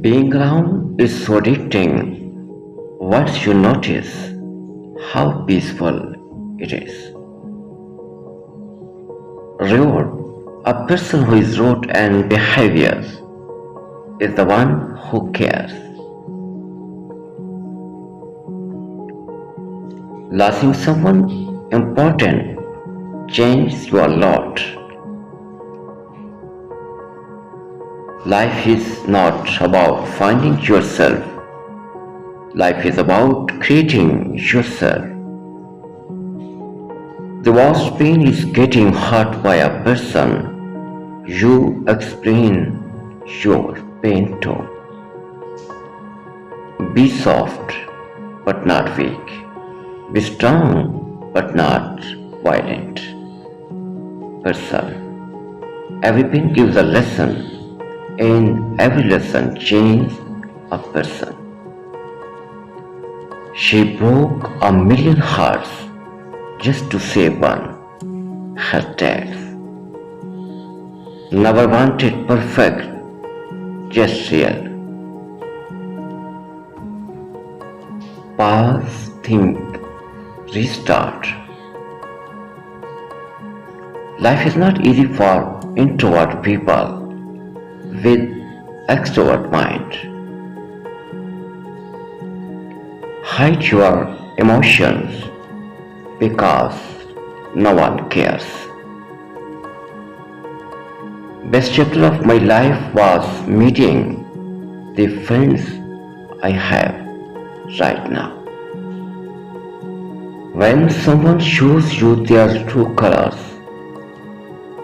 Being alone is so addicting. Once you notice how peaceful it is. Rude. A person who is rude and behaviors is the one who cares. Losing someone important changes you a lot. Life is not about finding yourself. Life is about creating yourself. The worst pain is getting hurt by a person. You explain your pain to. Be soft but not weak. Be strong but not violent. Person. Every pain gives a lesson. And every lesson changes a person. She broke 1,000,000 hearts just to save one, her dad. Never wanted perfect, just real. Pause, think, restart. Life is not easy for introvert people with extrovert mind. Hide your emotions because no one cares. Best chapter of my life was meeting the friends I have right now. When someone shows you their true colors,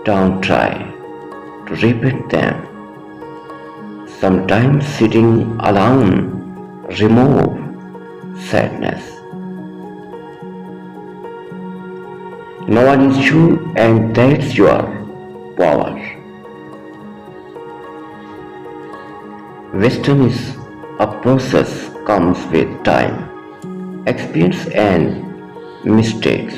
don't try to repeat them. Sometimes sitting alone remove sadness. No one is you, and that's your power. Wisdom is a process, comes with time, experience and mistakes.